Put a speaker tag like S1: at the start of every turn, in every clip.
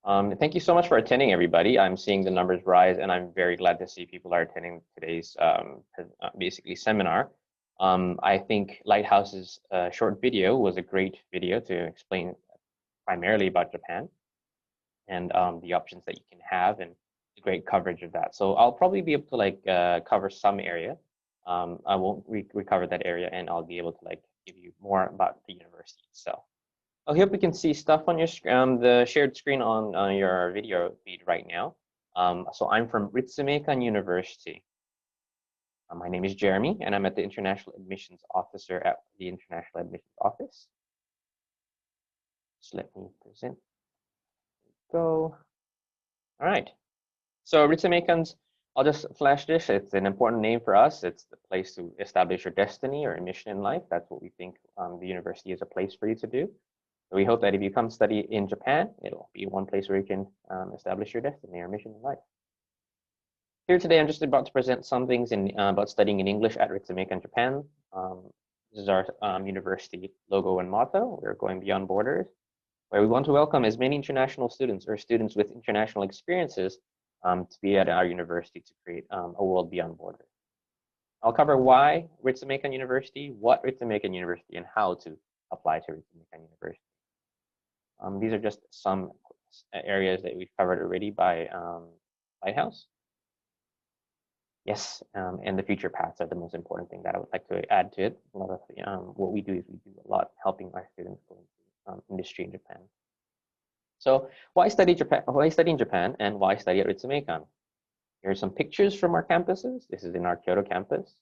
S1: Thank you so much for attending, everybody. I'm seeing the numbers rise, and I'm very glad to see people are attending today's basically seminar. I think Lighthouse's short video was a great video to explain primarily about Japan and the options that you can have and the great coverage of that. So I'll probably be able to cover some area. I won't recover that area, and I'll be able to give you more about the university itself. I hope you can see stuff on your the shared screen on your video feed right now. So I'm from Ritsumeikan University. My name is Jeremy, and I'm at the International Admissions Officer at the International Admissions Office. Just let me present. Go. All right. So Ritsumeikan's, I'll just flash this. It's an important name for us. It's the place to establish your destiny or mission in life. That's what we think the university is a place for you to do. So we hope that if you come study in Japan, it'll be one place where you can establish your destiny or mission in life. Here today, I'm just about to present some things about studying in English at Ritsumeikan, Japan. This is our university logo and motto. We're going beyond borders, where we want to welcome as many international students or students with international experiences to be at our university to create a world beyond borders. I'll cover why Ritsumeikan University, what Ritsumeikan University, and how to apply to Ritsumeikan University. These are just some areas that we've covered already by Lighthouse. Yes, and the future paths are the most important thing that I would like to add to it. A lot of what we do is we do a lot helping our students go into industry in Japan. So why study Japan? Why study in Japan, and why study at Ritsumeikan? Here are some pictures from our campuses. This is in our Kyoto campus.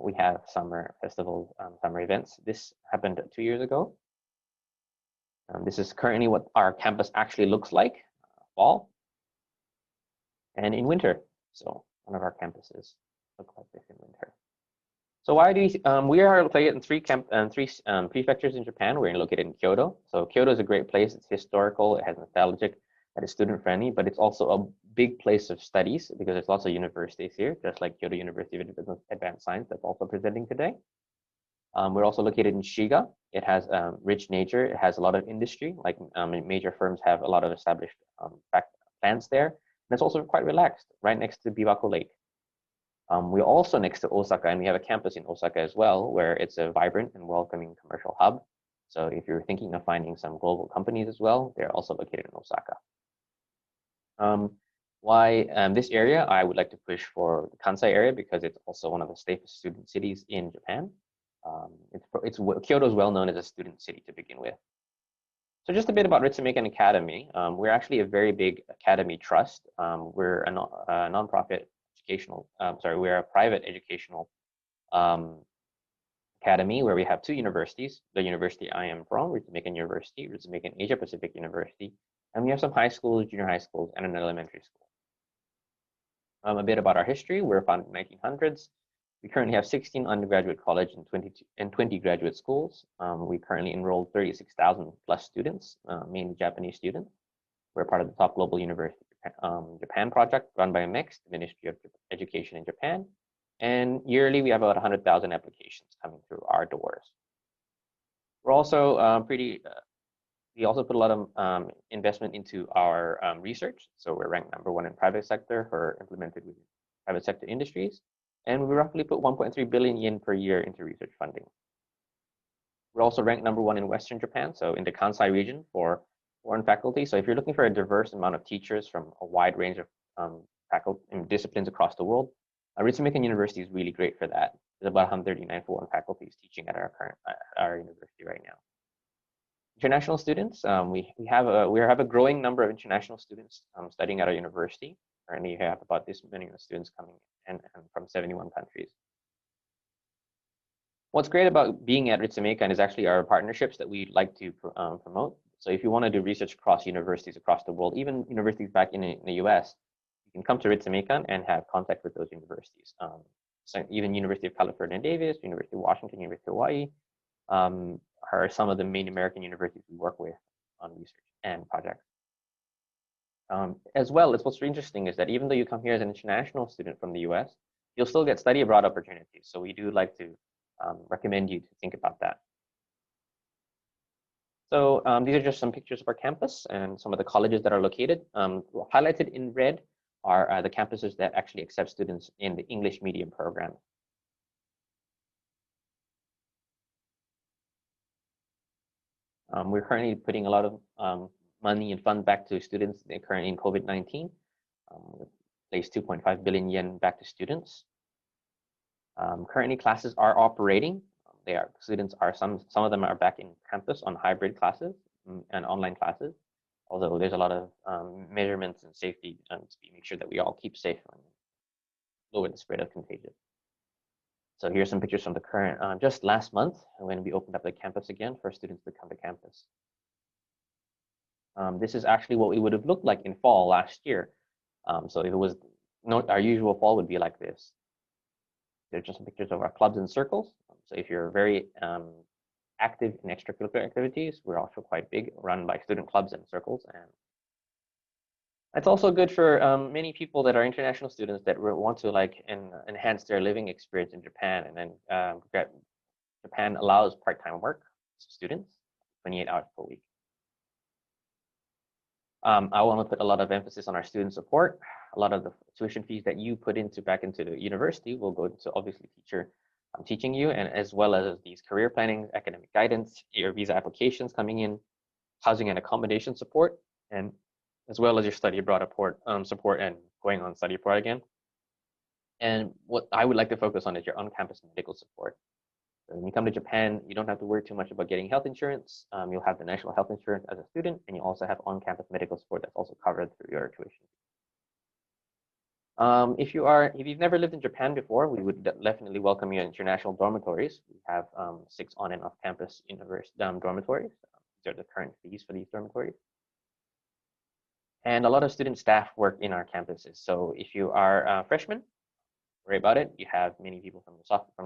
S1: We have summer festivals, summer events. This happened 2 years ago. This is currently what our campus actually looks like, fall and in winter. So one of our campuses look like this in winter. So why do we are located in three prefectures in Japan. We're located in Kyoto. So Kyoto is a great place. It's historical. It has nostalgic. It is student friendly, but it's also a big place of studies because there's lots of universities here, just like Kyoto University of Advanced Science that's also presenting today. We're also located in Shiga. It has rich nature. It has a lot of industry, like major firms have a lot of established plants there. And it's also quite relaxed, right next to Biwako Lake. We're also next to Osaka, and we have a campus in Osaka as well, where it's a vibrant and welcoming commercial hub. So if you're thinking of finding some global companies as well, they're also located in Osaka. Why this area? I would like to push for the Kansai area because it's also one of the safest student cities in Japan. Kyoto is well known as a student city to begin with. So just a bit about Ritsumeikan Academy. We're actually a very big academy trust. We're a nonprofit educational, we're a private educational academy where we have two universities, the university I am from, Ritsumeikan University, Ritsumeikan Asia Pacific University, and we have some high schools, junior high schools, and an elementary school. A bit about our history. We're founded in the 1900s. We currently have 16 undergraduate college and 20 graduate schools. We currently enroll 36,000 plus students, mainly Japanese students. We're part of the top global university Japan project run by MEX, the Ministry of Education in Japan. And yearly, we have about 100,000 applications coming through our doors. We're also we also put a lot of investment into our research. So we're ranked #1 in private sector for implemented with private sector industries. And we roughly put 1.3 billion yen per year into research funding. We're also ranked #1 in Western Japan, so in the Kansai region for foreign faculty. So if you're looking for a diverse amount of teachers from a wide range of faculty and disciplines across the world, Ritsumeikan University is really great for that. There's about 139 foreign faculties teaching at our university right now. International students, we have a growing number of international students studying at our university. Currently, we have about this many students coming and from 71 countries. What's great about being at Ritsumeikan is actually our partnerships that we like to promote. So if you want to do research across universities across the world, even universities back in the US, you can come to Ritsumeikan and have contact with those universities. So even University of California, Davis, University of Washington, University of Hawaii are some of the main American universities we work with on research and projects. As well, what's really interesting is that even though you come here as an international student from the US, you'll still get study abroad opportunities. So we do like to recommend you to think about that. So these are just some pictures of our campus and some of the colleges that are located. Highlighted in red are the campuses that actually accept students in the English medium program. We're currently putting a lot of money and funds back to students that are currently in COVID-19. Placed 2.5 billion yen back to students. Currently, classes are operating. Students are some of them are back in campus on hybrid classes and online classes. Although there's a lot of measurements and safety to make sure that we all keep safe and lower the spread of contagion. So here's some pictures from the current, just last month when we opened up the campus again for students to come to campus. This is actually what we would have looked like in fall last year. So if it was our usual fall would be like this. There's just some pictures of our clubs and circles. So if you're very active in extracurricular activities, we're also quite big, run by student clubs and circles. And it's also good for many people that are international students that want to enhance their living experience in Japan. And then Japan allows part-time work to students, 28 hours per week. I want to put a lot of emphasis on our student support. A lot of the tuition fees that you put back into the university will go to obviously teaching you, and as well as these career planning, academic guidance, your visa applications coming in, housing and accommodation support, and as well as your study abroad support and going on study abroad again. And what I would like to focus on is your on-campus medical support. So when you come to Japan, you don't have to worry too much about getting health insurance. You'll have the national health insurance as a student, and you also have on-campus medical support that's also covered through your tuition. If you've never lived in Japan before, we would definitely welcome you into your national dormitories. We have 6 on and off campus dormitories. These are the current fees for these dormitories. And a lot of student staff work in our campuses. So if you are a freshman, worry about it. You have many people from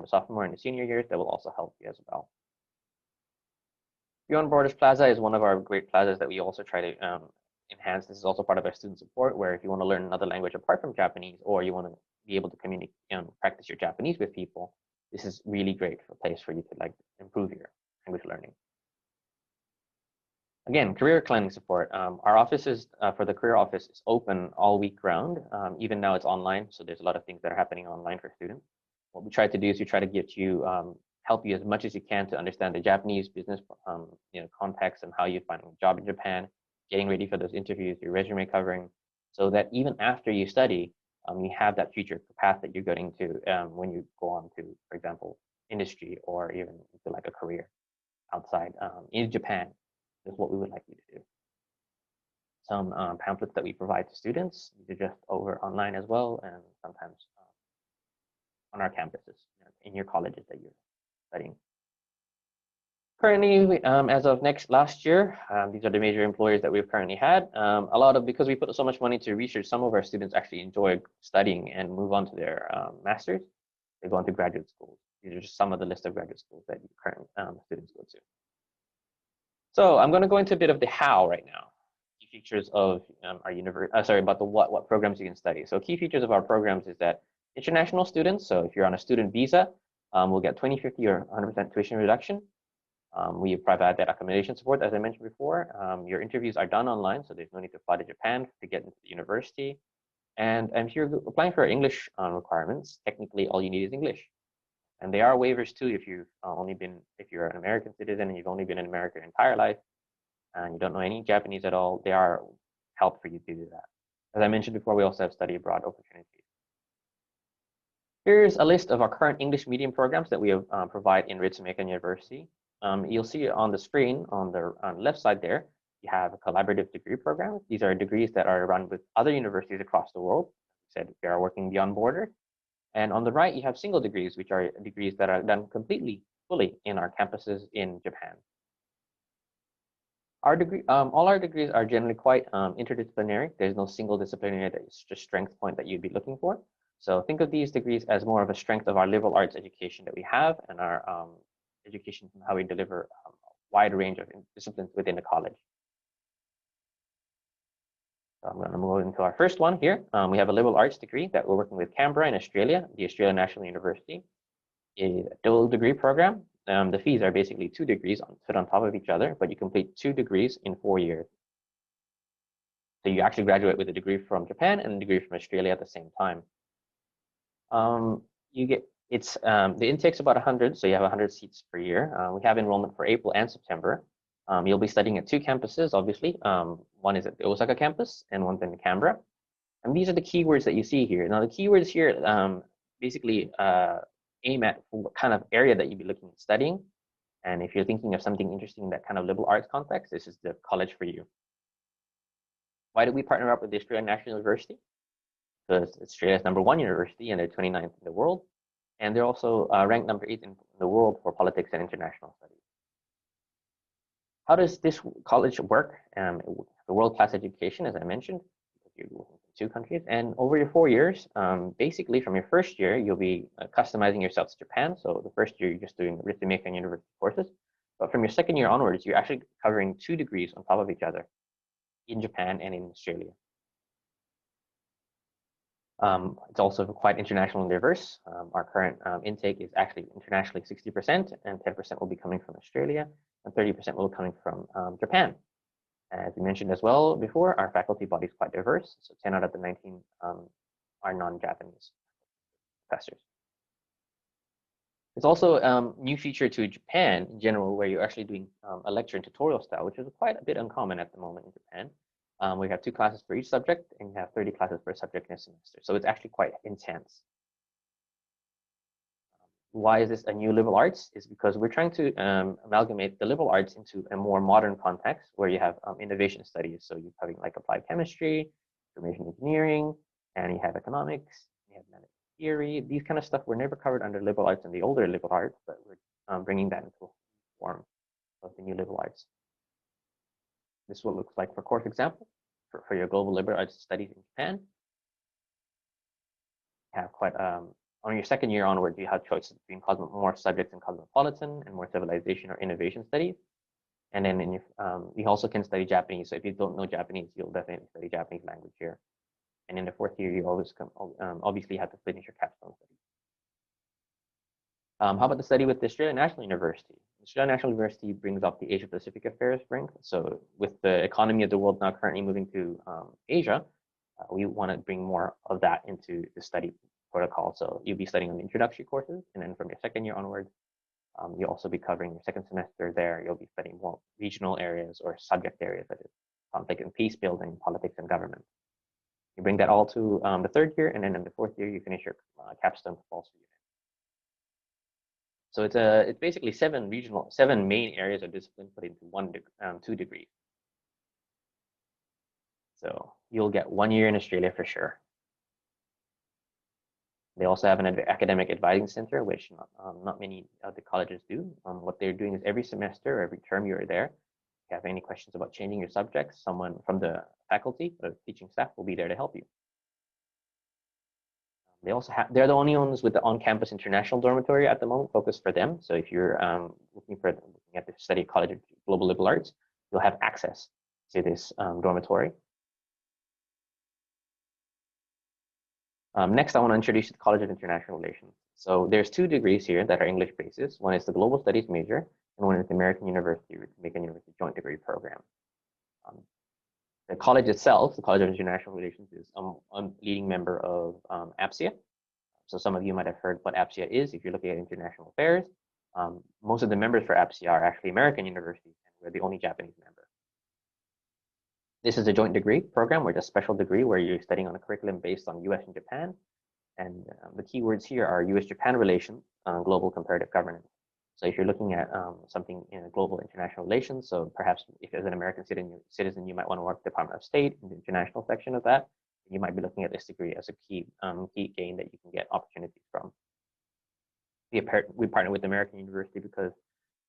S1: the sophomore and the senior years that will also help you as well. Beyond Borders Plaza is one of our great plazas that we also try to enhance. This is also part of our student support, where if you want to learn another language apart from Japanese, or you want to be able to communicate practice your Japanese with people, this is really great for a place for you to improve your language learning. Again, career planning support. Our offices for the career office is open all week round. Even now it's online, so there's a lot of things that are happening online for students. What we try to do is we try to get you, help you as much as you can to understand the Japanese business context and how you find a job in Japan, getting ready for those interviews, your resume covering, so that even after you study, you have that future path that you're going to when you go on to, for example, industry or even into like a career outside in Japan. Is what we would like you to do. Some pamphlets that we provide to students, these are just over online as well, and sometimes on our campuses in your colleges that you're studying. Currently, as of last year, these are the major employers that we've currently had. Because we put so much money to research, some of our students actually enjoy studying and move on to their masters. They go on to graduate schools. These are just some of the list of graduate schools that current students go to. So I'm going to go into a bit of the how right now. Key features of our university, about the what programs you can study. So key features of our programs is that international students, so if you're on a student visa, we'll get 20, 50, or 100% tuition reduction. We provide that accommodation support, as I mentioned before. Your interviews are done online, so there's no need to fly to Japan to get into the university. And if you're applying for English requirements, technically all you need is English. And there are waivers too if you're an American citizen and you've only been in America your entire life and you don't know any Japanese at all, there are help for you to do that. As I mentioned before, we also have study abroad opportunities. Here's a list of our current English medium programs that we provide in Ritsumeikan University. You'll see on the screen on the left side there, you have a collaborative degree program. These are degrees that are run with other universities across the world. Said they are working beyond borders. And on the right, you have single degrees, which are degrees that are done fully in our campuses in Japan. All our degrees are generally quite interdisciplinary. There's no single disciplinary that is just strength point that you'd be looking for. So think of these degrees as more of a strength of our liberal arts education that we have and our education from how we deliver a wide range of disciplines within the college. So I'm going to move into our first one here. We have a liberal arts degree that we're working with Canberra in Australia, the Australian National University, a dual degree program. the fees are basically 2 degrees put on top of each other, but you complete 2 degrees in 4 years. So you actually graduate with a degree from Japan and a degree from Australia at the same time. You get the intake's about 100, so you have 100 seats per year. We have enrollment for April and September. You'll be studying at 2 campuses, obviously. One is at the Osaka campus and one's in Canberra. And these are the keywords that you see here. Now, the keywords here basically aim at what kind of area that you'd be looking at studying. And if you're thinking of something interesting in that kind of liberal arts context, this is the college for you. Why did we partner up with the Australian National University? Because Australia's #1 university and they're 29th in the world. And they're also ranked #8 in the world for politics and international studies. How does this college work? The world-class education, as I mentioned, because you're working in 2 countries. And over your 4 years, basically from your first year, you'll be customizing yourself to Japan. So the first year, you're just doing Ritsumeikan university courses. But from your second year onwards, you're actually covering 2 degrees on top of each other in Japan and in Australia. It's also quite international and diverse. Our current intake is actually internationally 60%, and 10% will be coming from Australia, and 30% will be coming from Japan. As we mentioned as well before, our faculty body is quite diverse. So 10 out of the 19 are non-Japanese professors. It's also a new feature to Japan in general, where you're actually doing a lecture and tutorial style, which is quite a bit uncommon at the moment in Japan. We have 2 classes for each subject, and you have 30 classes per subject in a semester. So it's actually quite intense. Why is this a new liberal arts? Is because we're trying to amalgamate the liberal arts into a more modern context where you have innovation studies. So you're having like applied chemistry, information engineering, and you have economics, you have management theory. These kind of stuff were never covered under liberal arts in the older liberal arts, but we're bringing that into form of the new liberal arts. This is what it looks like for course example for your global liberal arts studies in Japan. You have quite on your second year onward, you have choices between more subjects in cosmopolitan and more civilization or innovation studies. And then in your, you also can study Japanese. So if you don't know Japanese, you'll definitely study Japanese language here. And in the 4th year, you always obviously have to finish your capstone study. How about the study with the Australian National University? The Australian National University brings up the Asia Pacific Affairs rank. So with the economy of the world now currently moving to Asia, we want to bring more of that into the study protocol. So you'll be studying on the introductory courses, and then from your second year onwards, you'll also be covering your second semester there. You'll be studying more regional areas or subject areas such as conflict and peace building, politics and government. You bring that all to the 3rd year, and then in the 4th year, you finish your capstone compulsory unit. So it's basically 7 main areas of discipline put into 2 degrees. So you'll get 1 year in Australia for sure. They also have an academic advising center, which not many of the colleges do. What they're doing is every semester or every term you're there, if you have any questions about changing your subjects, someone from the faculty or teaching staff will be there to help you. They also they're the only ones with the on-campus international dormitory at the moment, focused for them. So if you're looking at the study College of Global Liberal Arts, you'll have access to this dormitory. Next, I want to introduce you to the College of International Relations. So there's 2 degrees here that are English basis. One is the Global Studies major, and one is the American University Ritsumeikan University Joint Degree Program. The college itself, the College of International Relations, is a leading member of APSIA. So some of you might have heard what APSIA is if you're looking at international affairs. Most of the members for APSIA are actually American universities, and we're the only Japanese member. This is a joint degree program, or a special degree where you're studying on a curriculum based on US and Japan. And the keywords here are US-Japan relations, global comparative governance. So if you're looking at something in global international relations, so perhaps if as an American citizen, you might want to work Department of State in the international section of that, you might be looking at this degree as a key gain that you can get opportunities from. We partner with American University because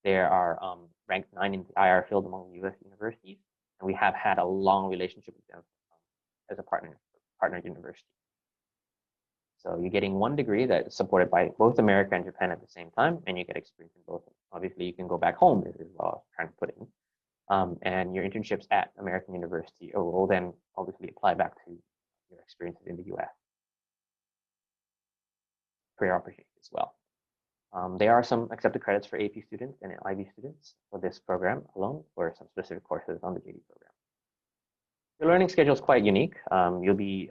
S1: they are ranked 9 in the IR field among US universities. And we have had a long relationship with them as a partner university. So you're getting 1 degree that is supported by both America and Japan at the same time, and you get experience in both. Obviously, you can go back home as well, trying to put in. And your internships at American University will then obviously apply back to your experiences in the US. Career opportunities as well. There are some accepted credits for AP students and IB students for this program alone, or some specific courses on the JD program. Your learning schedule is quite unique. You'll be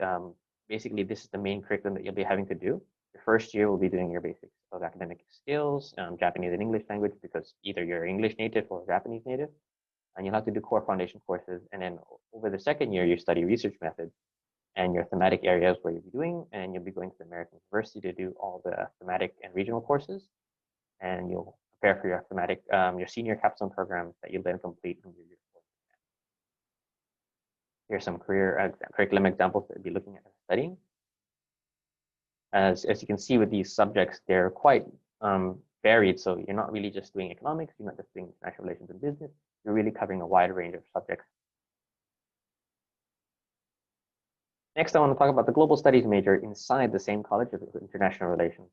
S1: basically, this is the main curriculum that you'll be having to do. Your first year will be doing your basics of academic skills, Japanese and English language, because either you're English native or Japanese native, and you'll have to do core foundation courses. And then over the second year, you study research methods and your thematic areas where you'll be doing, and you'll be going to the American University to do all the thematic and regional courses. And you'll prepare for your thematic, your senior capstone programs that you'll then complete in your year 4. Here's some curriculum examples that you'll be looking at and studying. As you can see with these subjects, they're quite varied. So you're not really just doing economics, you're not just doing international relations and business, you're really covering a wide range of subjects. Next, I want to talk about the global studies major inside the same college of international relations.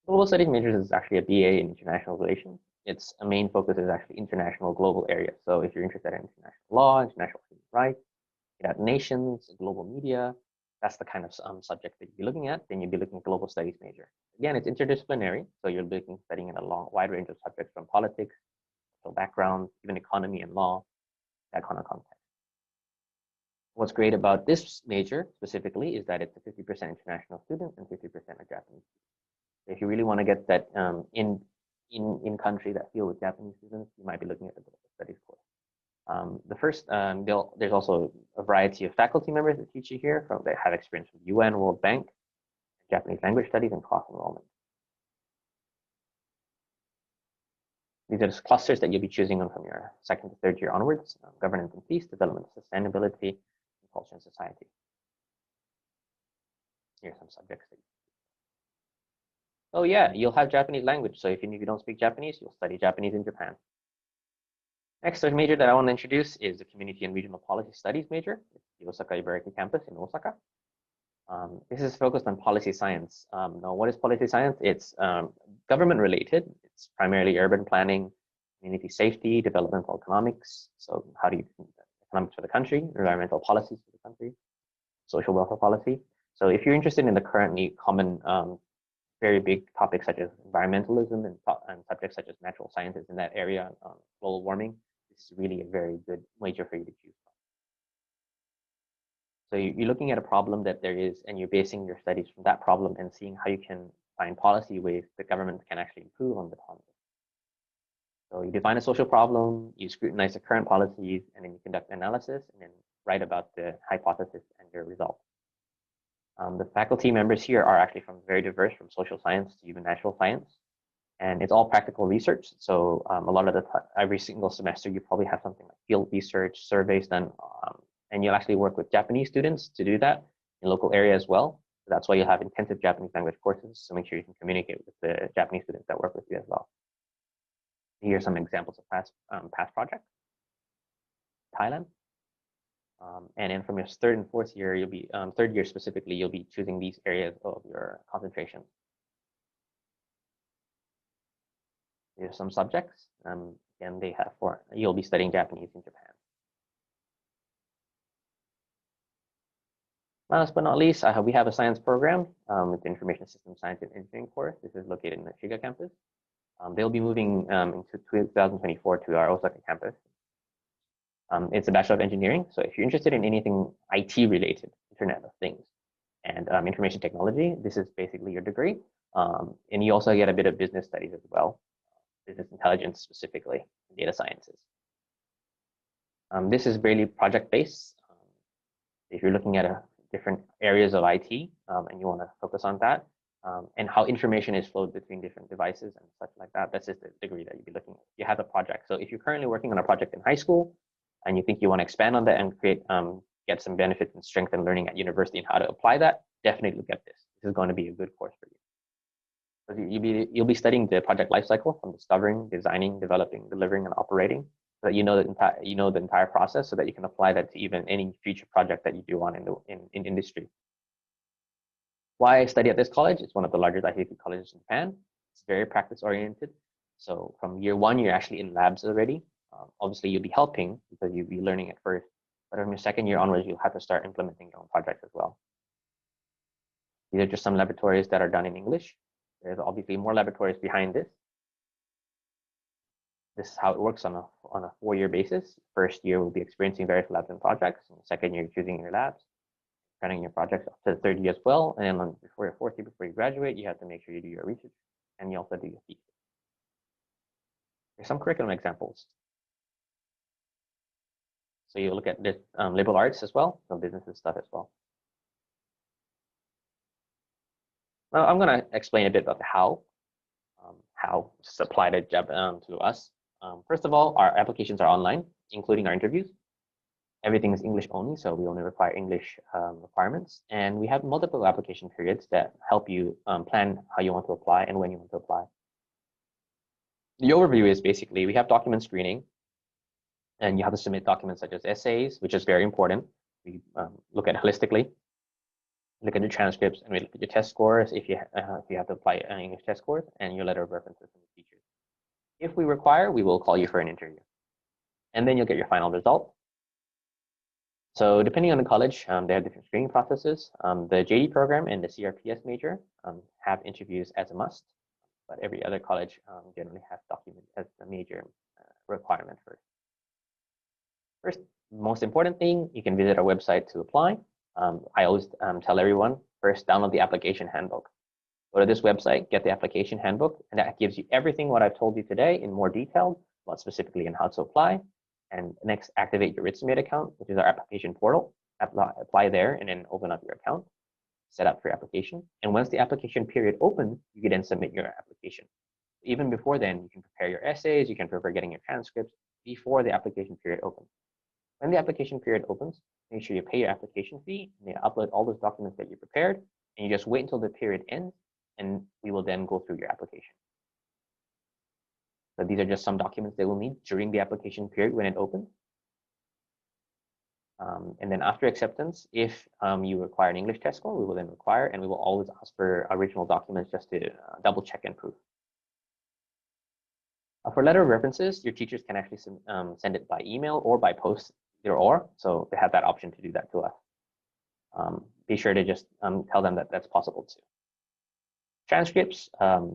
S1: Global studies major is actually a BA in international relations. Its main focus is actually international global area. So if you're interested in international law, international human rights, United Nations, global media, that's the kind of subject that you'd be looking at. Then you'd be looking at global studies major. Again, it's interdisciplinary, so you'll be studying in a wide range of subjects from politics, social background, even economy and law, that kind of context. What's great about this major specifically is that it's a 50% international student and 50% are Japanese. If you really want to get that in country that feel with Japanese students, you might be looking at the global studies course. There's also a variety of faculty members that teach you here that have experience with UN, World Bank, Japanese language studies, and cross enrollment. These are the clusters that you'll be choosing on from your second to third year onwards: governance and peace, development, sustainability, and culture and society. Here's some subjects. Oh yeah, you'll have Japanese language. So if you don't speak Japanese, you'll study Japanese in Japan. Next major that I want to introduce is the Community and Regional Policy Studies major. It's the Osaka Ibaraki campus in Osaka. This is focused on policy science. Now, what is policy science? It's government related. It's primarily urban planning, community safety, developmental economics. So how do you economics for the country, environmental policies for the country, social welfare policy. So if you're interested in the currently common, very big topics such as environmentalism and subjects such as natural sciences in that area, global warming, this is really a very good major for you to choose from. So you're looking at a problem that there is, and you're basing your studies from that problem and seeing how you can find policy ways that government can actually improve on the problem. So you define a social problem, you scrutinize the current policies, and then you conduct analysis and then write about the hypothesis and your result. The faculty members here are actually very diverse, from social science to even natural science. And it's all practical research. So a lot of every single semester, you probably have something like field research, surveys done, and you'll actually work with Japanese students to do that in local area as well. So that's why you'll have intensive Japanese language courses. So make sure you can communicate with the Japanese students that work with you as well. Here are some examples of past projects. Thailand. And then from your third and fourth year, you'll be third year specifically, you'll be choosing these areas of your concentration. Here's some subjects. Again, they have you'll be studying Japanese in Japan. Last but not least, we have a science program with the Information Systems Science and Engineering course. This is located in the Shiga campus. They'll be moving into 2024 to our Osaka campus. It's a Bachelor of Engineering. So if you're interested in anything IT related, Internet of Things, and information technology, this is basically your degree. And you also get a bit of business studies as well, business intelligence specifically, data sciences. This is really project-based. If you're looking at different areas of IT and you want to focus on that, and how information is flowed between different devices and such like that, that's just the degree that you'll be looking at. You have a project. So if you're currently working on a project in high school, and you think you want to expand on that and create, get some benefits and strength in learning at university and how to apply that, definitely look at this. This is going to be a good course for you. So you'll be studying the project lifecycle from discovering, designing, developing, delivering, and operating, so that you know the entire process, so that you can apply that to even any future project that you do on in industry. Why I study at this college? It's one of the largest ICT colleges in Japan. It's very practice oriented. So from year one, you're actually in labs already. Obviously, you'll be helping because you'll be learning at first, but from your second year onwards, you'll have to start implementing your own projects as well. These are just some laboratories that are done in English. There's obviously more laboratories behind this. This is how it works on a 4-year basis. First year, we'll be experiencing various labs and projects. And second year, choosing your labs, running your projects up to the third year as well. And then before your fourth year, before you graduate, you have to make sure you do your research and you also do your thesis. Here's some curriculum examples. So you look at this liberal arts as well, some business stuff as well. Now I'm going to explain a bit about the how it's applied to us. First of all, our applications are online, including our interviews. Everything is English only, so we only require English requirements. And we have multiple application periods that help you plan how you want to apply and when you want to apply. The overview is basically we have document screening, and you have to submit documents such as essays, which is very important. We look at it holistically, look at your transcripts, and we look at your test scores if you have to apply English test scores, and your letter of references from the teachers. If we require, we will call you for an interview. And then you'll get your final result. So depending on the college, they have different screening processes. The JD program and the CRPS major have interviews as a must, but every other college generally has documents as a major requirement first. First, most important thing, you can visit our website to apply. I always tell everyone, first download the application handbook. Go to this website, get the application handbook, and that gives you everything what I've told you today in more detail, about specifically on how to apply. And next, activate your Ritsumeikan account, which is our application portal. Apply there and then open up your account, set up for your application. And once the application period opens, you can then submit your application. Even before then, you can prepare your essays, you can prepare getting your transcripts before the application period opens. When the application period opens, make sure you pay your application fee and you upload all those documents that you prepared, and you just wait until the period ends, and we will then go through your application. So these are just some documents that we'll need during the application period when it opens. And then after acceptance, if you require an English test score, we will then require, and we will always ask for original documents just to double check and prove. For letter of references, your teachers can actually send it by email or by post, either or. So they have that option to do that to us. Be sure to just tell them that that's possible too. Transcripts,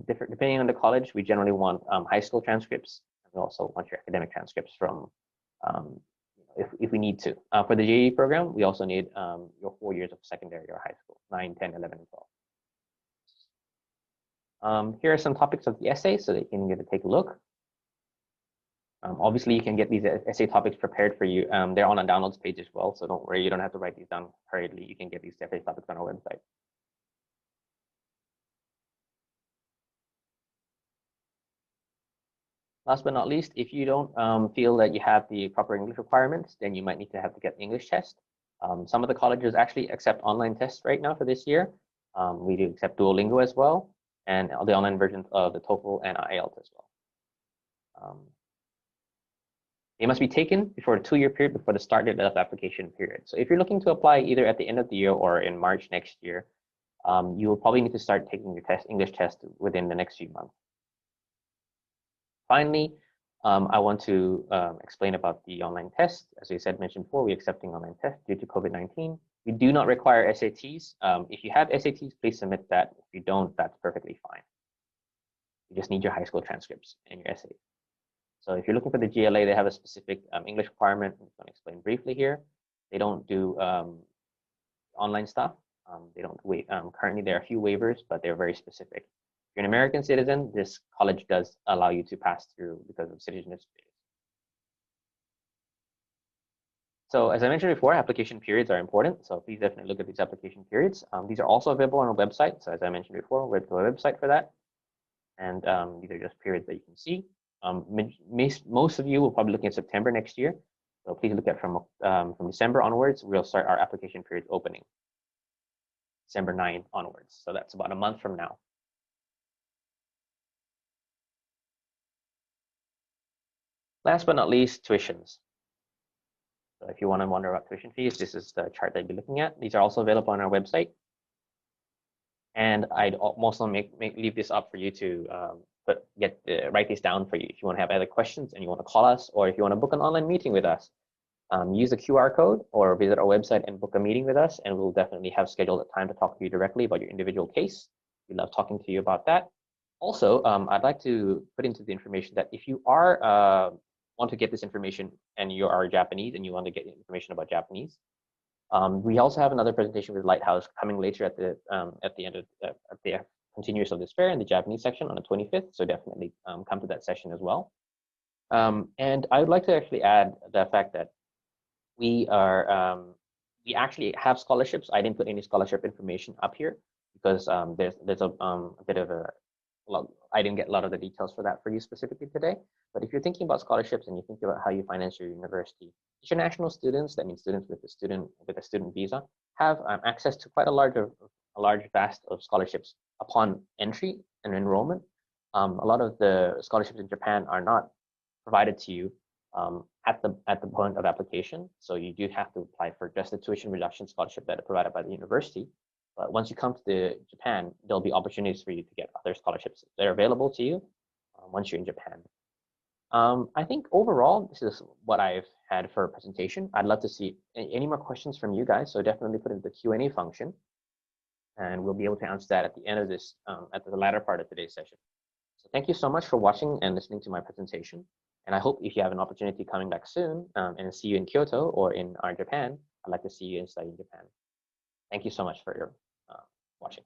S1: depending on the college, we generally want high school transcripts. We also want your academic transcripts from, if we need to. For the JD program, we also need your 4 years of secondary or high school, 9, 10, 11, and 12. Here are some topics of the essay so that you can get to take a look. Obviously, you can get these essay topics prepared for you. They're on a downloads page as well, so don't worry, you don't have to write these down hurriedly. You can get these essay topics on our website. Last but not least, if you don't feel that you have the proper English requirements, then you might need to have to get the English test. Some of the colleges actually accept online tests right now for this year. We do accept Duolingo as well, and the online versions of the TOEFL and IELTS as well. They must be taken before a 2-year period before the start date of the application period. So if you're looking to apply either at the end of the year or in March next year, you will probably need to start taking your English test within the next few months. Finally, I want to explain about the online test. As we mentioned before, we're accepting online tests due to COVID-19. We do not require SATs. If you have SATs, please submit that. If you don't, that's perfectly fine. You just need your high school transcripts and your essays. So if you're looking for the GLA, they have a specific English requirement. I'm just going to explain briefly here. They don't do online stuff. They don't wait. Currently, there are a few waivers, but they're very specific. If you're an American citizen, this college does allow you to pass through because of citizenship status. So as I mentioned before, application periods are important. So please definitely look at these application periods. These are also available on our website. So as I mentioned before, we have a website for that. And these are just periods that you can see. Most of you will probably be looking at September next year. So please look at from December onwards, we'll start our application periods opening. December 9 onwards. So that's about a month from now. Last but not least, tuitions. So if you want to wonder about tuition fees, this is the chart that you'll be looking at. These are also available on our website. And I'd also leave this up for you to write these down for you if you want to have other questions and you want to call us, or if you want to book an online meeting with us. Use the QR code or visit our website and book a meeting with us, and we'll definitely have scheduled a time to talk to you directly about your individual case. We love talking to you about that. Also, I'd like to put into the information that if you are want to get this information and you are Japanese and you want to get information about Japanese, we also have another presentation with Lighthouse coming later at the end of at the continuous of this fair in the Japanese section on the 25th. So definitely come to that session as well. And I would like to actually add the fact that we actually have scholarships. I didn't put any scholarship information up here because there's a bit of I didn't get a lot of the details for that for you specifically today. But if you're thinking about scholarships and you think about how you finance your university, international students, that means students with a student visa, have access to quite a large vast of scholarships upon entry and enrollment. A lot of the scholarships in Japan are not provided to you at the point of application. So you do have to apply for just the tuition reduction scholarship that are provided by the university. But once you come to Japan, there'll be opportunities for you to get other scholarships that are available to you once you're in Japan. I think overall, this is what I've had for a presentation. I'd love to see any more questions from you guys. So definitely put in the Q&A function, and we'll be able to answer that at the end of this, at the latter part of today's session. So thank you so much for watching and listening to my presentation. And I hope if you have an opportunity coming back soon and see you in Kyoto or in our Japan, I'd like to see you in studying Japan. Thank you so much for your watching.